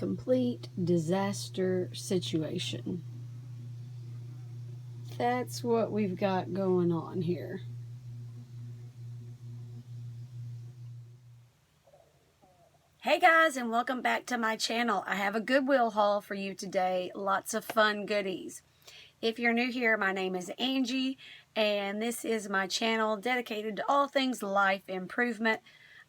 complete disaster situation. That's what we've got going on here. Hey guys, and welcome back to my channel. I have a Goodwill haul for you today. Lots of fun goodies. If you're new here, my name is Angie, and this is my channel dedicated to all things life improvement.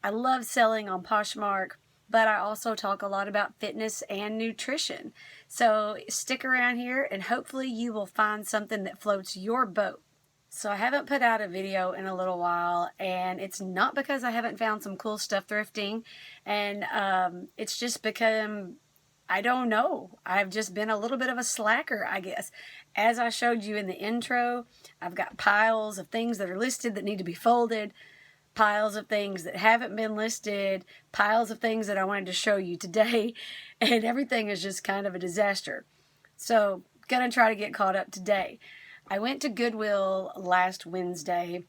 I love selling on Poshmark, but I also talk a lot about fitness and nutrition. So stick around here and hopefully you will find something that floats your boat. So I haven't put out a video in a little while, and it's not because I haven't found some cool stuff thrifting, and it's just because I don't know. I've just been a little bit of a slacker, I guess. As I showed you in the intro, I've got piles of things that are listed that need to be folded, piles of things that haven't been listed, piles of things that I wanted to show you today, and everything is just kind of a disaster. So, gonna try to get caught up today. I went to Goodwill last Wednesday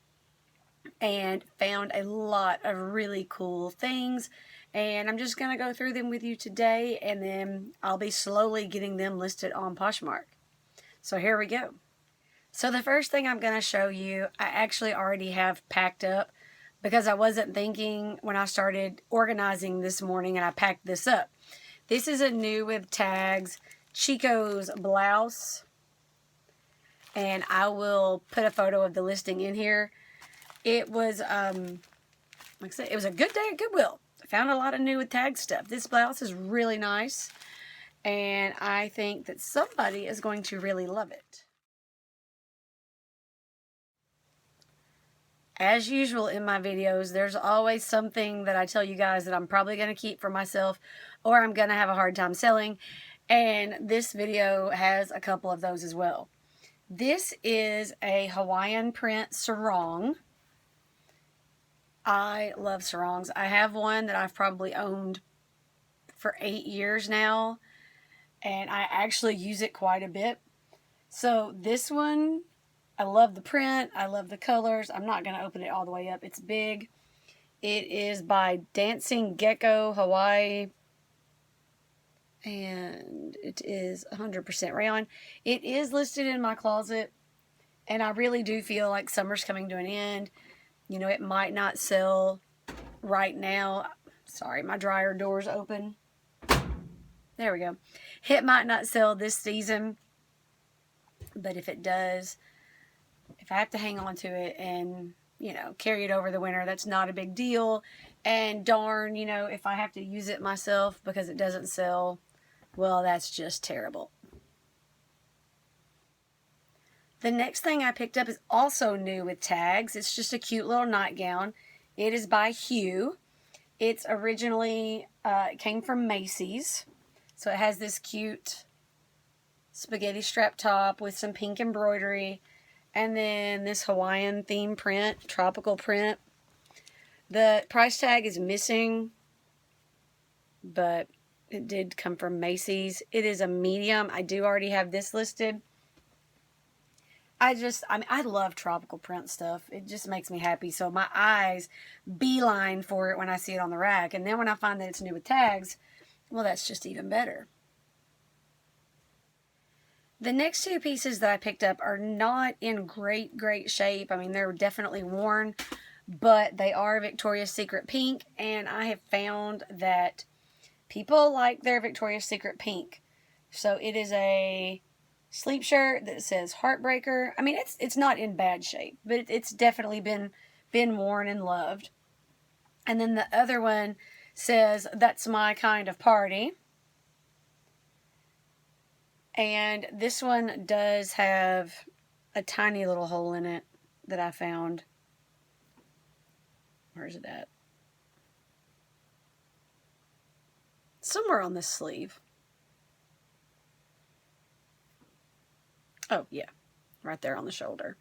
and found a lot of really cool things, and I'm just going to go through them with you today, and then I'll be slowly getting them listed on Poshmark. So here we go. So the first thing I'm going to show you, I actually already have packed up because I wasn't thinking when I started organizing this morning, and I packed this up. This is a new with tags Chico's blouse, and I will put a photo of the listing in here. It was, like I said, it was a good day at Goodwill. I found a lot of new with tag stuff. This blouse is really nice, and I think that somebody is going to really love it. As usual in my videos, there's always something that I tell you guys that I'm probably going to keep for myself or I'm going to have a hard time selling, and this video has a couple of those as well. This is a Hawaiian print sarong. I love sarongs. I have one that I've probably owned for 8 years now, and I actually use it quite a bit. So this one, I love the print. I love the colors. I'm not going to open it all the way up. It's big. It is by Dancing Gecko Hawaii, and it is 100% rayon. It is listed in my closet, and I really do feel like summer's coming to an end. You know, it might not sell right now. Sorry, my dryer door's open. There we go. It might not sell this season, but if it does, if I have to hang on to it and, you know, carry it over the winter, that's not a big deal. And darn, you know, if I have to use it myself because it doesn't sell, well, that's just terrible. The next thing I picked up is also new with tags. It's just a cute little nightgown. It is by Hue. It's originally, it came from Macy's. So it has this cute spaghetti strap top with some pink embroidery. And then this Hawaiian theme print, tropical print. The price tag is missing, but it did come from Macy's. It is a medium. I do already have this listed. I mean, I love tropical print stuff. It just makes me happy. So my eyes beeline for it when I see it on the rack. And then when I find that it's new with tags, well, that's just even better. The next two pieces that I picked up are not in great shape. I mean, they're definitely worn, but they are Victoria's Secret pink. And I have found that people like their Victoria's Secret pink. So it is a sleep shirt that says Heartbreaker. I mean, it's not in bad shape, but it's definitely been worn and loved. And then the other one says That's My Kind of Party. And this one does have a tiny little hole in it that I found. Where's it at? Somewhere on this sleeve. Oh, yeah. Right there on the shoulder.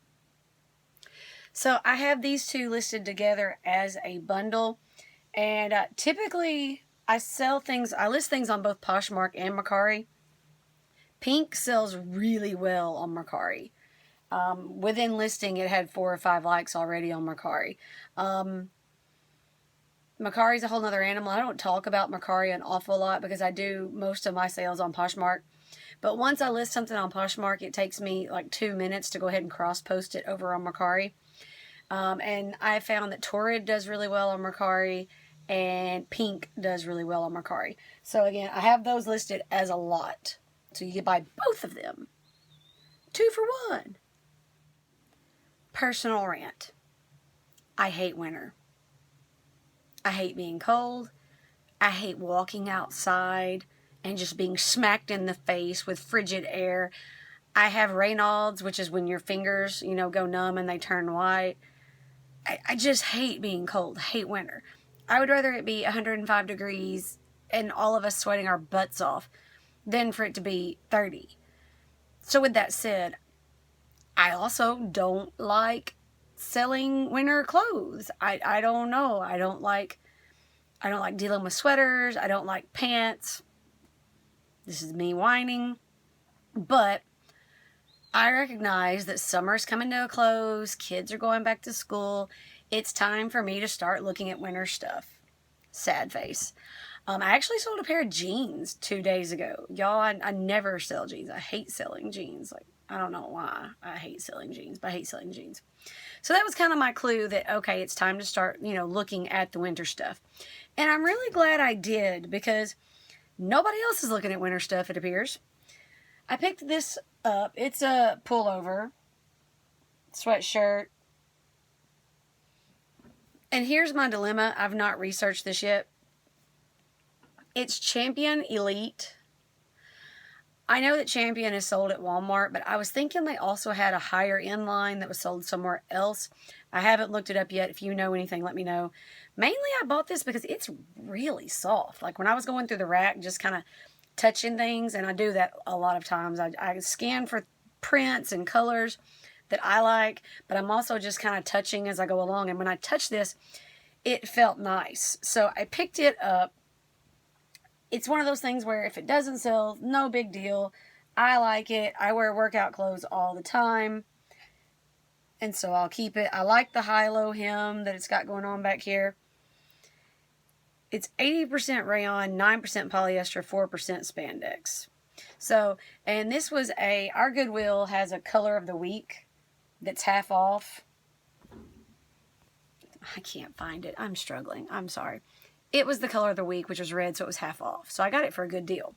So I have these two listed together as a bundle. And typically I list things on both Poshmark and Mercari. Pink sells really well on Mercari. Within listing, it had 4 or 5 likes already on Mercari. Mercari's a whole nother animal. I don't talk about Mercari an awful lot because I do most of my sales on Poshmark. But once I list something on Poshmark, it takes me like 2 minutes to go ahead and cross-post it over on Mercari. And I found that Torrid does really well on Mercari, and Pink does really well on Mercari. So again, I have those listed as a lot. So you can buy both of them. 2 for 1. Personal rant. I hate winter. I hate being cold. I hate walking outside and just being smacked in the face with frigid air. I have Raynaud's, which is when your fingers, go numb and they turn white. I just hate being cold. I hate winter. I would rather it be 105 degrees and all of us sweating our butts off than for it to be 30. So with that said, I also don't like selling winter clothes. I don't know. I don't like dealing with sweaters. I don't like pants. This is me whining. But I recognize that summer's coming to a close. Kids are going back to school. It's time for me to start looking at winter stuff. Sad face. I actually sold a pair of jeans 2 days ago. Y'all, I never sell jeans. I hate selling jeans. Like, I don't know why I hate selling jeans, but I hate selling jeans. So that was kind of my clue that, okay, it's time to start, looking at the winter stuff. And I'm really glad I did because nobody else is looking at winter stuff, it appears. I picked this up. It's a pullover sweatshirt. And here's my dilemma. I've not researched this yet. It's Champion Elite. I know that Champion is sold at Walmart, but I was thinking they also had a higher end line that was sold somewhere else. I haven't looked it up yet. If you know anything, let me know. Mainly I bought this because it's really soft. Like when I was going through the rack, just kind of touching things, and I do that a lot of times. I scan for prints and colors that I like, but I'm also just kind of touching as I go along. And when I touched this, it felt nice. So I picked it up. It's one of those things where if it doesn't sell, no big deal. I like it. I wear workout clothes all the time, and so I'll keep it. I like the high-low hem that it's got going on back here. It's 80% rayon, 9% polyester, 4% spandex. So, and this was our Goodwill has a color of the week that's half off. I can't find it. I'm struggling. I'm sorry. It was the color of the week, which was red, so it was half off. So I got it for a good deal.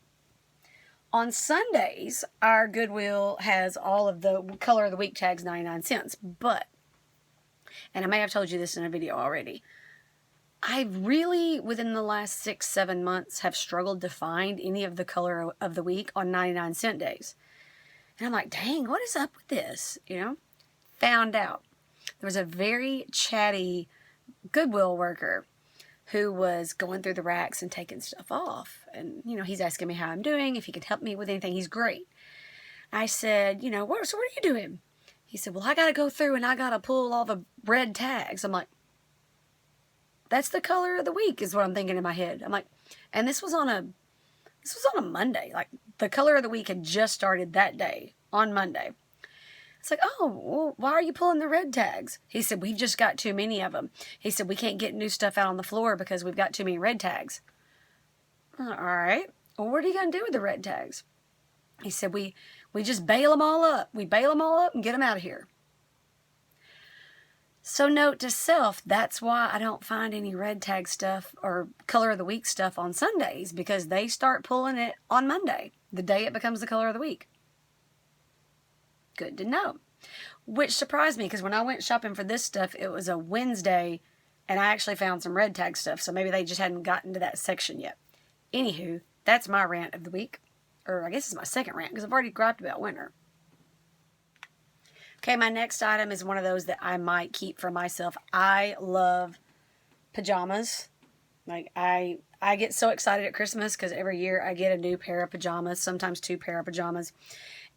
On Sundays, our Goodwill has all of the color of the week tags 99 cents. But, and I may have told you this in a video already, I really, within the last 6-7 months, have struggled to find any of the color of the week on 99-cent days. And I'm like, dang, what is up with this? Found out. There was a very chatty Goodwill worker who was going through the racks and taking stuff off. And, he's asking me how I'm doing, if he could help me with anything. He's great. I said, so what are you doing? He said, well, I got to go through and I got to pull all the red tags. I'm like, that's the color of the week is what I'm thinking in my head. I'm like, and this was on a Monday. Like, the color of the week had just started that day on Monday. It's like, oh, well, why are you pulling the red tags? He said, we've just got too many of them. He said, we can't get new stuff out on the floor because we've got too many red tags. All right. Well, what are you going to do with the red tags? He said, we just bail them all up. We bail them all up and get them out of here. So note to self, that's why I don't find any red tag stuff or color of the week stuff on Sundays, because they start pulling it on Monday, the day it becomes the color of the week. Good to know. Which surprised me, because when I went shopping for this stuff, it was a Wednesday, and I actually found some red tag stuff, so maybe they just hadn't gotten to that section yet. Anywho, that's my rant of the week. Or I guess it's my second rant, because I've already griped about winter. Okay, my next item is one of those that I might keep for myself. I love pajamas. Like, I get so excited at Christmas, because every year I get a new pair of pajamas, sometimes 2 pair of pajamas.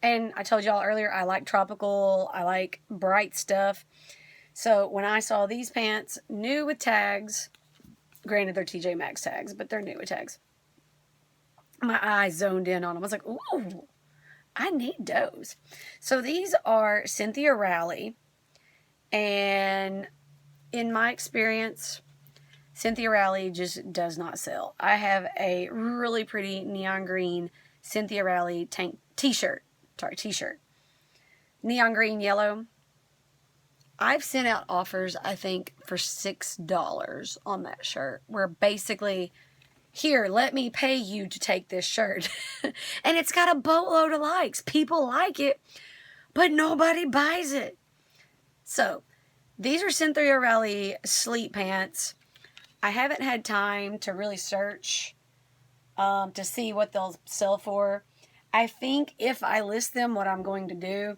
And I told y'all earlier, I like tropical, I like bright stuff. So when I saw these pants, new with tags, granted they're TJ Maxx tags, but they're new with tags, my eyes zoned in on them. I was like, ooh, I need those. So these are Cynthia Rowley. And in my experience, Cynthia Rowley just does not sell. I have a really pretty neon green Cynthia Rowley t-shirt. Neon green yellow. I've sent out offers, I think, for $6 on that shirt. Where basically, here, let me pay you to take this shirt. And it's got a boatload of likes. People like it, but nobody buys it. So, these are Cynthia Rowley sleep pants. I haven't had time to really search to see what they'll sell for. I think if I list them, what I'm going to do,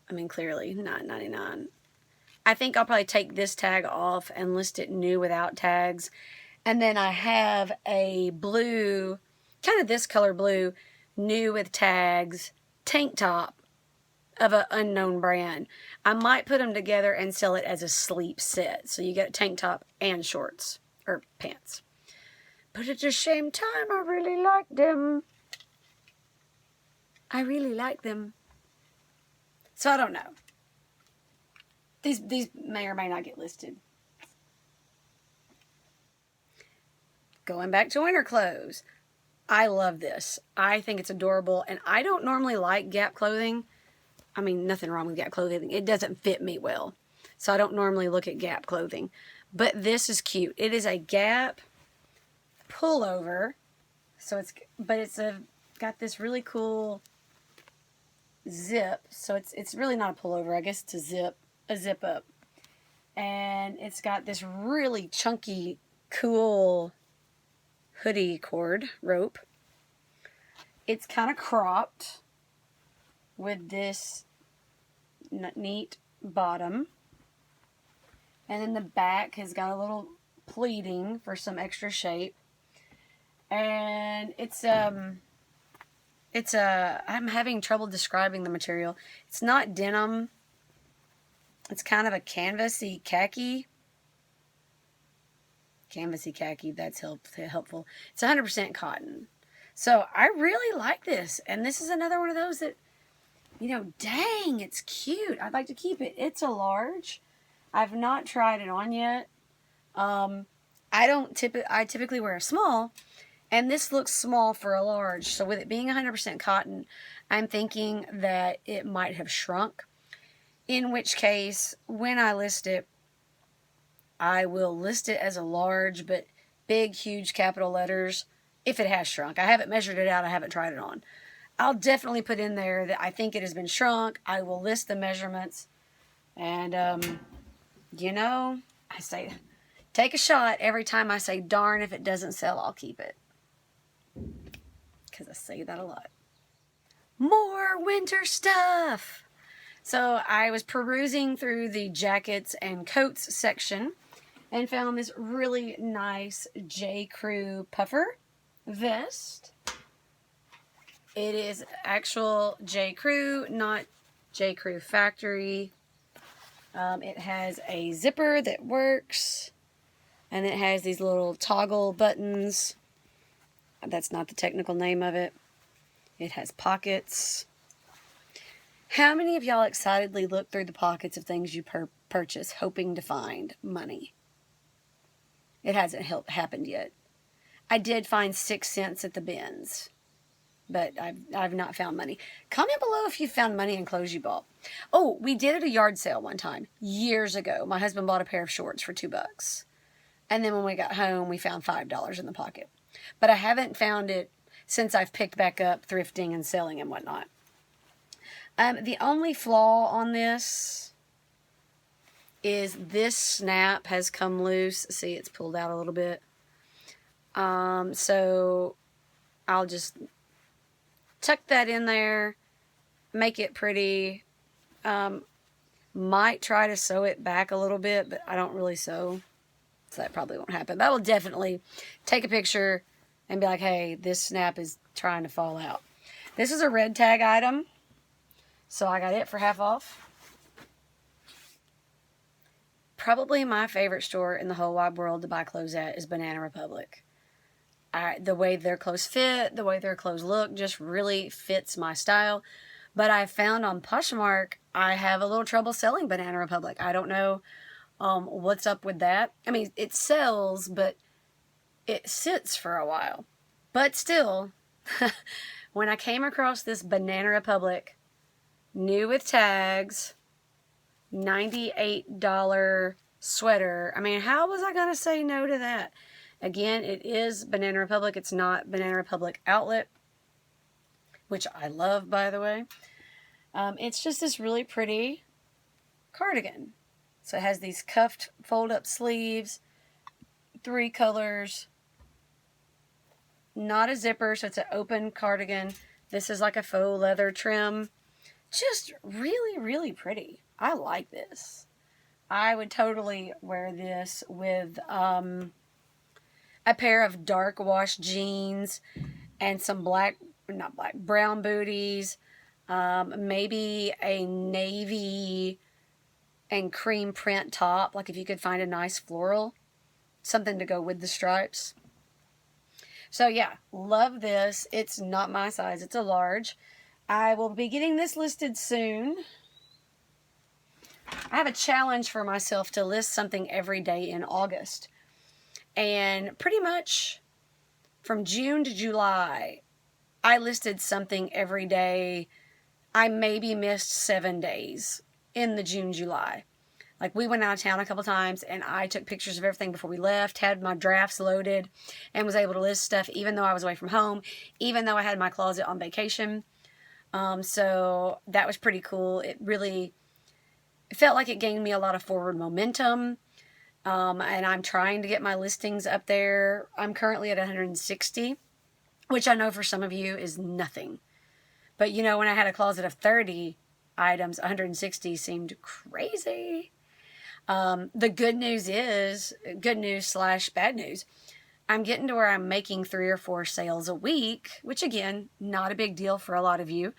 I mean, clearly, $9.99. I think I'll probably take this tag off and list it new without tags. And then I have a blue, kind of this color blue, new with tags, tank top of an unknown brand. I might put them together and sell it as a sleep set. So you get a tank top and shorts, or pants. But at the same time, I really like them. I really like them. So I don't know. These may or may not get listed. Going back to winter clothes. I love this. I think it's adorable. And I don't normally like Gap clothing. I mean, nothing wrong with Gap clothing. It doesn't fit me well. So I don't normally look at Gap clothing. But this is cute. It is a Gap pullover. So it's got this really cool zip. So it's really not a pullover. I guess it's a zip up. And it's got this really chunky, cool hoodie cord rope. It's kind of cropped with this neat bottom. And then the back has got a little pleating for some extra shape. And I'm having trouble describing the material. It's not denim. It's kind of a canvasy khaki. Canvasy khaki, that's helpful. It's 100% cotton. So I really like this. And this is another one of those that, you know, dang, it's cute. I'd like to keep it. It's a large. I've not tried it on yet. I typically wear a small. And this looks small for a large. So with it being 100% cotton, I'm thinking that it might have shrunk. In which case, when I list it, I will list it as a large, but big, huge capital letters, if it has shrunk. I haven't measured it out. I haven't tried it on. I'll definitely put in there that I think it has been shrunk. I will list the measurements. And, you know, I say, take a shot every time I say, darn, if it doesn't sell, I'll keep it. Because I say that a lot. More winter stuff. So I was perusing through the jackets and coats section and found this really nice J. Crew puffer vest. It is actual J. Crew, not J. Crew factory. It has a zipper that works, and it has these little toggle buttons. That's not the technical name of it. It has pockets. How many of y'all excitedly look through the pockets of things you purchase, hoping to find money? It hasn't happened yet. I did find 6 cents at the bins, but I've not found money. Comment below if you found money in clothes you bought. Oh, we did at a yard sale one time, years ago. My husband bought a pair of shorts for $2. And then when we got home, we found $5 in the pocket. But I haven't found it since I've picked back up thrifting and selling and whatnot. The only flaw on this is this snap has come loose. See, it's pulled out a little bit. So I'll just tuck that in there, make it pretty. Might try to sew it back a little bit, but I don't really sew, so that probably won't happen. But I will definitely take a picture and be like, hey, this snap is trying to fall out. This is a red tag item. So I got it for half off. Probably my favorite store in the whole wide world to buy clothes at is Banana Republic. The way their clothes fit, the way their clothes look, just really fits my style. But I found on Poshmark, I have a little trouble selling Banana Republic. I don't know what's up with that. I mean, it sells, but it sits for a while. But still, when I came across this Banana Republic new with tags, $98 sweater, I mean, how was I going to say no to that? Again, it is Banana Republic. It's not Banana Republic Outlet, which I love, by the way. It's just this really pretty cardigan. So it has these cuffed fold-up sleeves, 3 colors, not a zipper, so it's an open cardigan. This is like a faux leather trim. Just really, really pretty. I like this. I would totally wear this with a pair of dark wash jeans and some brown booties. Maybe a navy and cream print top, like if you could find a nice floral, something to go with the stripes. So yeah, love this. It's not my size, it's a large. I will be getting this listed soon. I have a challenge for myself to list something every day in August. And pretty much from June to July, I listed something every day. I maybe missed 7 days in the June, July. Like, we went out of town a couple times, and I took pictures of everything before we left, had my drafts loaded, and was able to list stuff even though I was away from home, even though I had my closet on vacation. So that was pretty cool. It felt like it gained me a lot of forward momentum. And I'm trying to get my listings up there. I'm currently at 160, which I know for some of you is nothing. But, you know, when I had a closet of 30 items, 160 seemed crazy. The good news is, good news / bad news, I'm getting to where I'm making 3 or 4 sales a week, which again, not a big deal for a lot of you.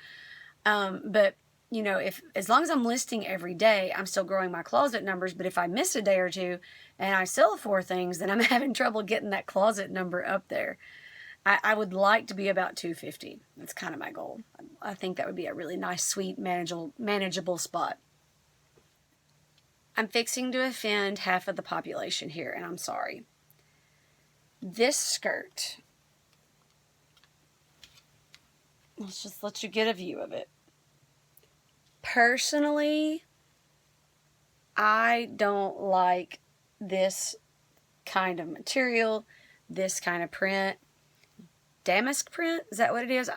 But, you know, as long as I'm listing every day, I'm still growing my closet numbers. But if I miss a day or two and I sell 4 things, then I'm having trouble getting that closet number up there. I would like to be about 250. That's kind of my goal. I think that would be a really nice, sweet, manageable spot. I'm fixing to offend half of the population here, and I'm sorry. This skirt, let's just let you get a view of it. Personally, I don't like this kind of material, this kind of print. Damask print, is that what it is?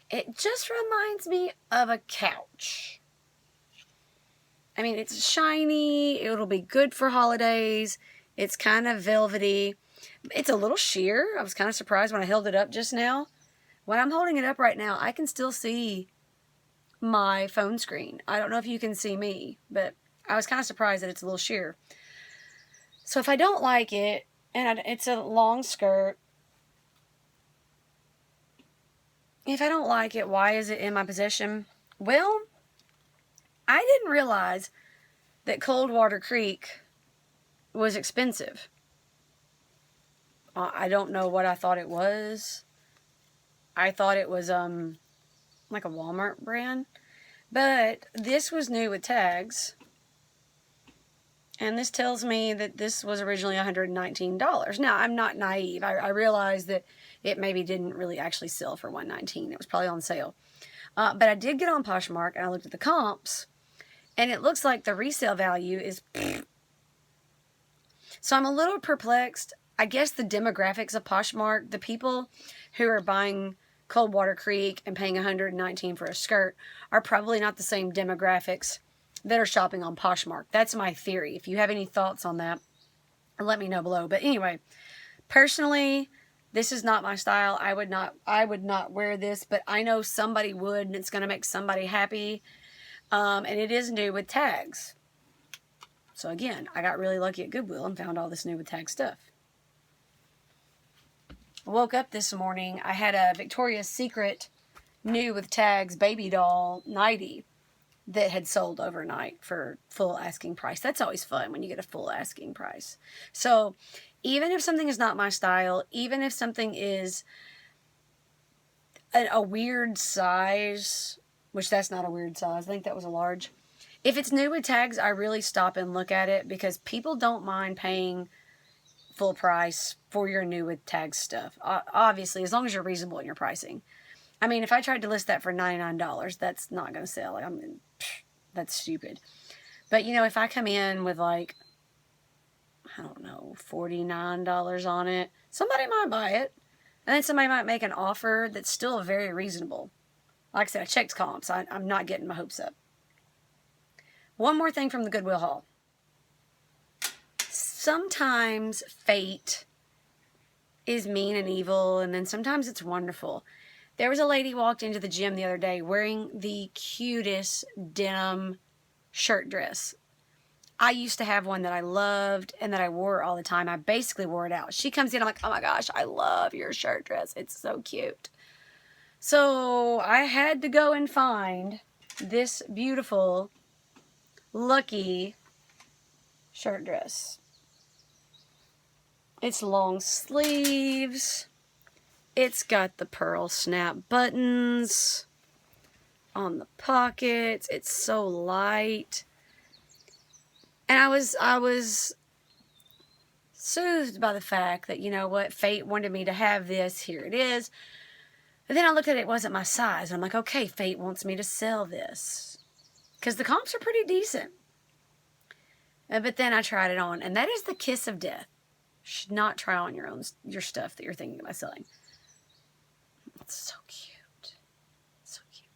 It just reminds me of a couch. I mean, it's shiny, it'll be good for holidays, it's kind of velvety, it's a little sheer. I was kind of surprised when I held it up just now. When I'm holding it up right now, I can still see my phone screen. I don't know if you can see me, but I was kind of surprised that it's a little sheer. So if I don't like it, and it's a long skirt, if I don't like it, why is it in my possession? Well, I didn't realize that Coldwater Creek was expensive. I don't know what I thought it was. I thought it was like a Walmart brand. But this was new with tags. And this tells me that this was originally $119. Now, I'm not naive. I realize that it maybe didn't really actually sell for $119. It was probably on sale. But I did get on Poshmark, and I looked at the comps, and it looks like the resale value is... So I'm a little perplexed. I guess the demographics of Poshmark, the people who are buying Coldwater Creek and paying $119 for a skirt are probably not the same demographics that are shopping on Poshmark. That's my theory. If you have any thoughts on that, let me know below. But anyway, personally, this is not my style. I would not wear this, but I know somebody would, and it's going to make somebody happy. And it is new with tags. So again, I got really lucky at Goodwill and found all this new with tag stuff. I woke up this morning. I had a Victoria's Secret new with tags baby doll nightie that had sold overnight for full asking price. That's always fun when you get a full asking price. So even if something is not my style, even if something is a weird size, which that's not a weird size, I think that was a large. If it's new with tags, I really stop and look at it because people don't mind paying full price for your new with tags stuff. Obviously, as long as you're reasonable in your pricing. I mean, if I tried to list that for $99, that's not going to sell. Like, that's stupid. But, you know, if I come in with like, I don't know, $49 on it, somebody might buy it. And then somebody might make an offer that's still very reasonable. Like I said, I checked comps. I'm not getting my hopes up. One more thing from the Goodwill Haul. Sometimes fate is mean and evil, and then sometimes it's wonderful. There was a lady walked into the gym the other day wearing the cutest denim shirt dress. I used to have one that I loved and that I wore all the time. I basically wore it out. She comes in, I'm like, oh my gosh, I love your shirt dress. It's so cute. So I had to go and find this beautiful, lucky shirt dress. It's long sleeves. It's got the pearl snap buttons on the pockets. It's so light. And I was soothed by the fact that, you know what, fate wanted me to have this. Here it is. And then I looked at it, it wasn't my size. I'm like, okay, fate wants me to sell this. Because the comps are pretty decent. But then I tried it on, and that is the kiss of death. You should not try on your stuff that you're thinking about selling. It's so cute. So cute.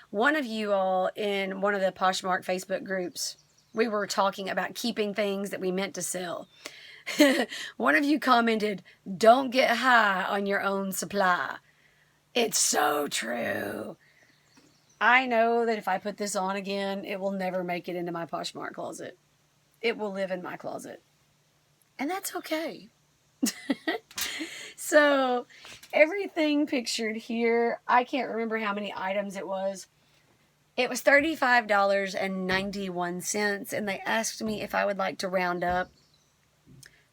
One of you all in one of the Poshmark Facebook groups, we were talking about keeping things that we meant to sell. One of you commented, don't get high on your own supply. It's so true. I know that if I put this on again, it will never make it into my Poshmark closet. It will live in my closet. And that's okay. So, everything pictured here, I can't remember how many items it was. It was $35.91, and they asked me if I would like to round up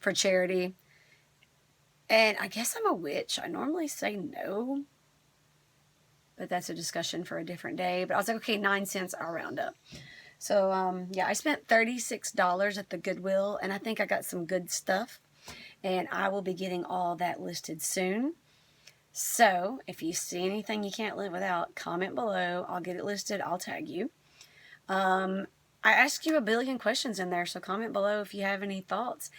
for charity. And I guess I'm a witch. I normally say no. But that's a discussion for a different day. But I was like, okay, 9 cents, I'll round up. So, yeah, I spent $36 at the Goodwill, and I think I got some good stuff. And I will be getting all that listed soon. So, if you see anything you can't live without, comment below. I'll get it listed. I'll tag you. I asked you a billion questions in there, so comment below if you have any thoughts.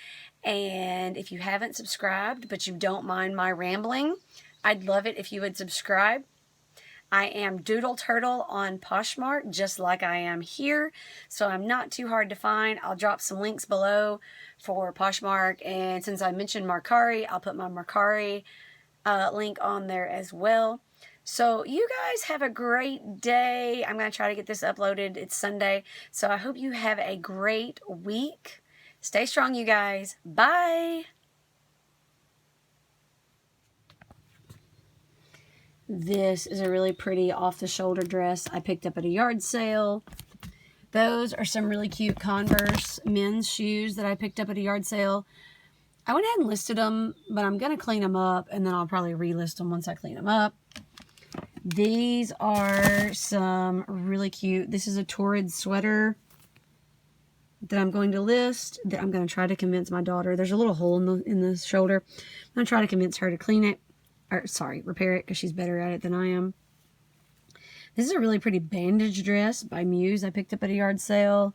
And if you haven't subscribed, but you don't mind my rambling, I'd love it if you would subscribe. I am Doodle Turtle on Poshmark, just like I am here, so I'm not too hard to find. I'll drop some links below for Poshmark, and since I mentioned Mercari, I'll put my Mercari link on there as well. So you guys have a great day. I'm going to try to get this uploaded. It's Sunday, so I hope you have a great week. Stay strong, you guys. Bye. This is a really pretty off-the-shoulder dress I picked up at a yard sale. Those are some really cute Converse men's shoes that I picked up at a yard sale. I went ahead and listed them, but I'm going to clean them up, and then I'll probably relist them once I clean them up. These are some really cute, this is a Torrid sweater that I'm going to list, that I'm going to try to convince my daughter. There's a little hole in the shoulder. I'm going to try to convince her to clean it. Or, sorry, repair it, because she's better at it than I am. This is a really pretty bandage dress by Muse I picked up at a yard sale.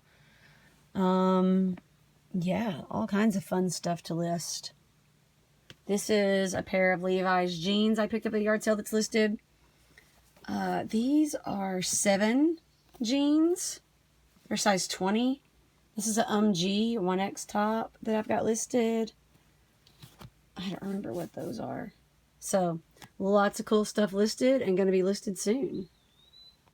Yeah, all kinds of fun stuff to list. This is a pair of Levi's jeans I picked up at a yard sale that's listed. These are 7 jeans. They're size 20. This is a G 1X top that I've got listed. I don't remember what those are. So, lots of cool stuff listed and going to be listed soon.